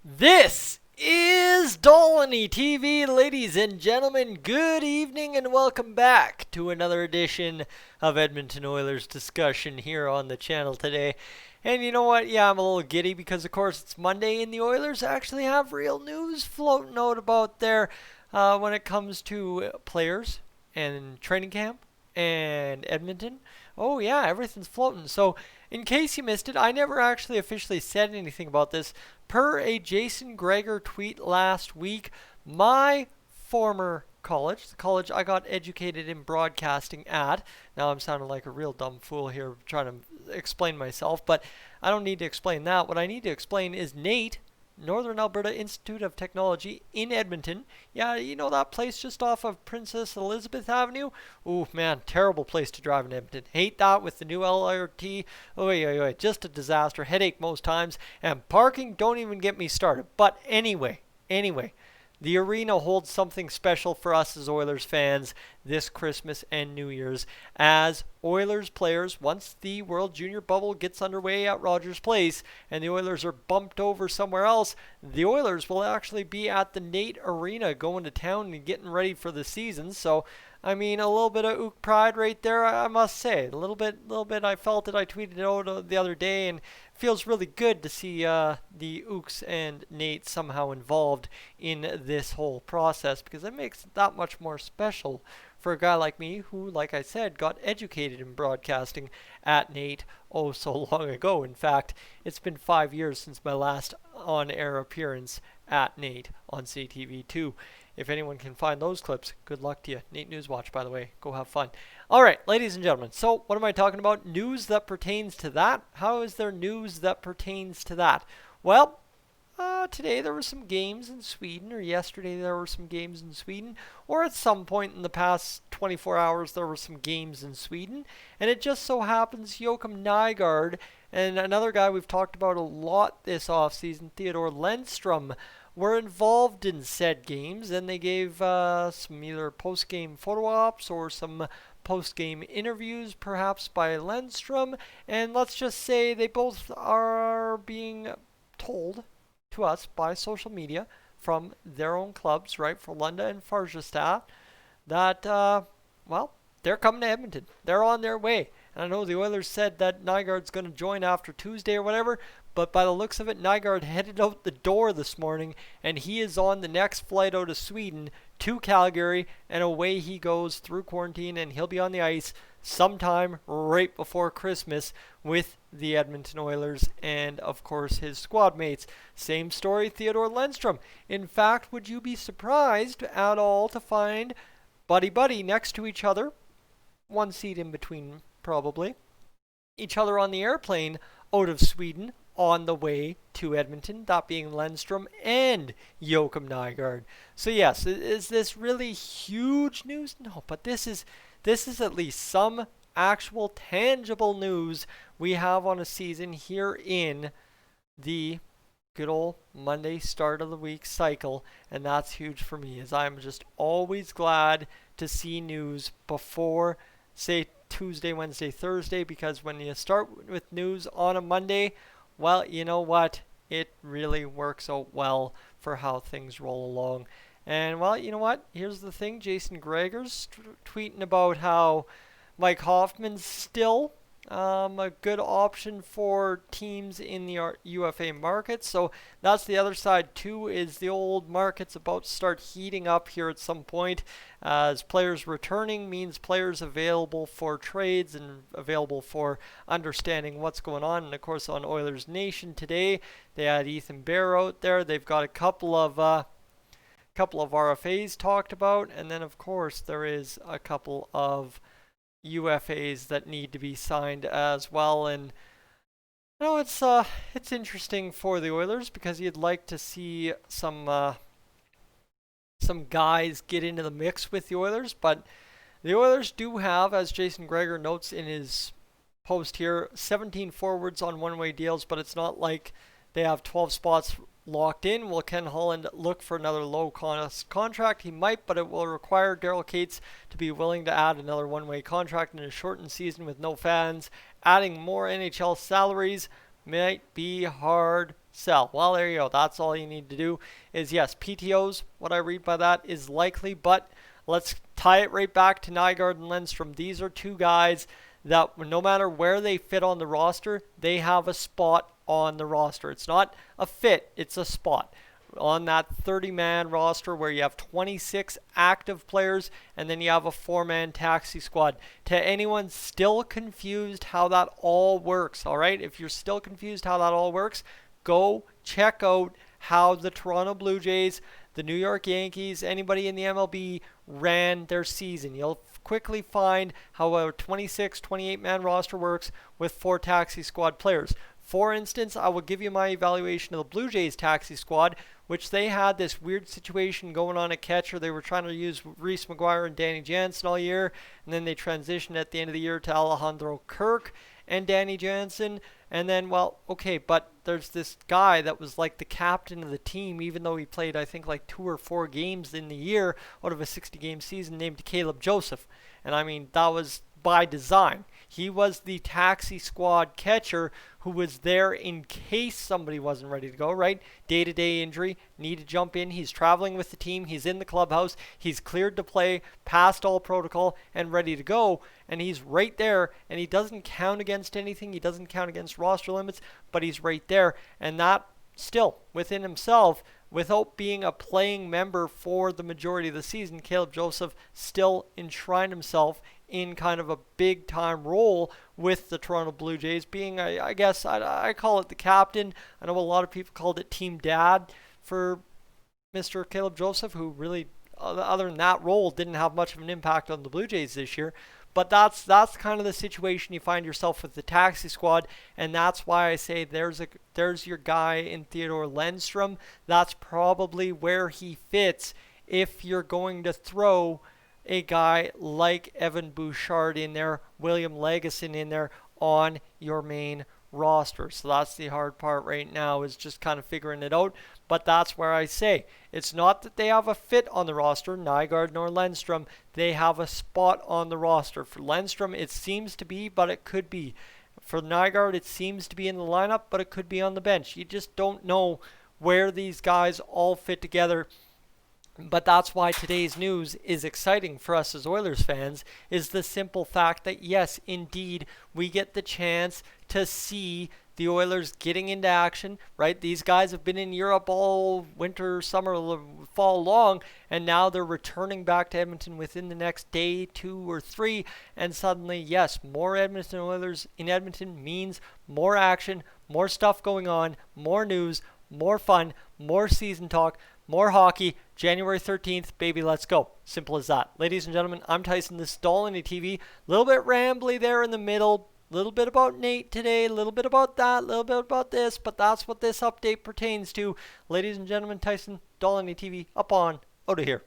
This is Dolynny TV, ladies and gentlemen. Good evening and welcome back to another edition of Edmonton Oilers discussion here on the channel today. And you know what? Yeah, I'm a little giddy because, of course, it's Monday and the Oilers actually have real news floating out about there when it comes to players and training camp and Edmonton. Oh, yeah, everything's floating. So, in case you missed it, I never actually officially said anything about this. Per a Jason Gregor tweet last week, my former college, the college I got educated in broadcasting at, now I'm sounding like a real dumb fool here trying to explain myself, but I don't need to explain that. What I need to explain is Nate, Northern Alberta Institute of Technology in Edmonton. Yeah, you know that place just off of Princess Elizabeth Avenue? Ooh, man, terrible place to drive in Edmonton. Hate that with the new LRT. Oh, just a disaster. Headache most times. And parking, don't even get me started. But anyway, the arena holds something special for us as Oilers fans this Christmas and New Year's as Oilers players, once the World Junior bubble gets underway at Rogers Place and the Oilers are bumped over somewhere else, the Oilers will actually be at the Nate Arena going to town and getting ready for the season. So, I mean, a little bit of ook pride right there, I must say. A little bit. I felt it. I tweeted it out the other day, and feels really good to see the Ooks and Nate somehow involved in this whole process because it makes it that much more special for a guy like me who, like I said, got educated in broadcasting at Nate oh so long ago. In fact, it's been 5 years since my last on-air appearance at Nate on CTV2. If anyone can find those clips, good luck to you. Nate Newswatch, by the way. Go have fun. All right, ladies and gentlemen. So what am I talking about? News that pertains to that? How is there news that pertains to that? Well, today there were some games in Sweden, or yesterday there were some games in Sweden, or at some point in the past 24 hours there were some games in Sweden. And it just so happens JOAKIM NYGARD and another guy we've talked about a lot this offseason, Theodor Lennstrom, were involved in said games, and they gave some either post-game photo ops or some post-game interviews, perhaps by Lennstrom, and let's just say they both are being told to us by social media from their own clubs, right, for Lunda and Farjestad, that, well, they're coming to Edmonton. They're on their way. And I know the Oilers said that Nygaard's going to join after Tuesday or whatever, but by the looks of it, Nygard headed out the door this morning, and he is on the next flight out of Sweden to Calgary, and away he goes through quarantine, and he'll be on the ice sometime right before Christmas with the Edmonton Oilers and, of course, his squad mates. Same story, Theodor Lennstrom. In fact, would you be surprised at all to find buddy next to each other, one seat in between probably, each other on the airplane out of Sweden on the way to Edmonton, that being Lennstrom and JOAKIM NYGARD. So yes, is this really huge news? No, but this is at least some actual tangible news we have on a season here in the good old Monday start of the week cycle, and that's huge for me as I'm just always glad to see news before, say, Tuesday, Wednesday, Thursday, because when you start with news on a Monday, well, you know what? It really works out well for how things roll along. And, well, you know what? Here's the thing. Jason Gregor's tweeting about how Mike Hoffman's still a good option for teams in the UFA market. So that's the other side too, is the old market's about to start heating up here at some point. As players returning means players available for trades and available for understanding what's going on. And of course on Oilers Nation today, they had Ethan Bear out there. They've got a couple of RFAs talked about, and then of course there is a couple of UFAs that need to be signed as well. And you know, it's interesting for the Oilers because you'd like to see some guys get into the mix with the Oilers, but the Oilers do have, as Jason Gregor notes in his post here, 17 forwards on one-way deals, but it's not like they have 12 spots locked in. Will Ken Holland look for another low-cost contract? He might, but it will require Daryl Cates to be willing to add another one-way contract in a shortened season with no fans. Adding more NHL salaries might be hard sell. Well, there you go. That's all you need to do is, yes, PTOs, what I read by that is likely, but let's tie it right back to Nygaard and Lennstrom. These are two guys that no matter where they fit on the roster, they have a spot on the roster. It's not a fit, it's a spot on that 30-man roster where you have 26 active players and then you have a 4-man taxi squad. To anyone still confused how that all works, all right? If you're still confused how that all works, go check out how the Toronto Blue Jays, the New York Yankees, anybody in the MLB ran their season. You'll quickly find how a 26, 28-man roster works with 4 taxi squad players. For instance, I will give you my evaluation of the Blue Jays taxi squad, which they had this weird situation going on at catcher. They were trying to use Reese McGuire and Danny Jansen all year, and then they transitioned at the end of the year to Alejandro Kirk and Danny Jansen. And then, well, okay, but there's this guy that was like the captain of the team, even though he played, I think, like 2 or 4 games in the year out of a 60-game season, named Caleb Joseph. And I mean, that was by design. He was the taxi squad catcher who was there in case somebody wasn't ready to go, right? Day-to-day injury, need to jump in. He's traveling with the team. He's in the clubhouse. He's cleared to play, passed all protocol, and ready to go. And he's right there, and he doesn't count against anything. He doesn't count against roster limits, but he's right there. And that still, within himself, without being a playing member for the majority of the season, Caleb Joseph still enshrined himself in kind of a big-time role with the Toronto Blue Jays, being, I guess, I call it the captain. I know a lot of people called it team dad for Mr. Caleb Joseph, who really, other than that role, didn't have much of an impact on the Blue Jays this year. But that's kind of the situation you find yourself with the taxi squad, and that's why I say there's your guy in Theodor Lennstrom. That's probably where he fits if you're going to throw a guy like Evan Bouchard in there, William Legason in there on your main roster. So that's the hard part right now, is just kind of figuring it out. But that's where I say it's not that they have a fit on the roster, Nygaard nor Lennstrom. They have a spot on the roster. For Lennstrom, it seems to be, but it could be. For Nygaard, it seems to be in the lineup, but it could be on the bench. You just don't know where these guys all fit together. But that's why today's news is exciting for us as Oilers fans, is the simple fact that, yes, indeed, we get the chance to see the Oilers getting into action, right? These guys have been in Europe all winter, summer, fall long, and now they're returning back to Edmonton within the next day, 2 or 3, and suddenly, yes, more Edmonton Oilers in Edmonton means more action, more stuff going on, more news, more fun, more season talk, more hockey. January 13th, baby, let's go. Simple as that. Ladies and gentlemen, I'm Tyson. This is Dolynny TV. A little bit rambly there in the middle. A little bit about Nate today. A little bit about that. A little bit about this. But that's what this update pertains to. Ladies and gentlemen, Tyson, Dolynny TV, up on, out of here.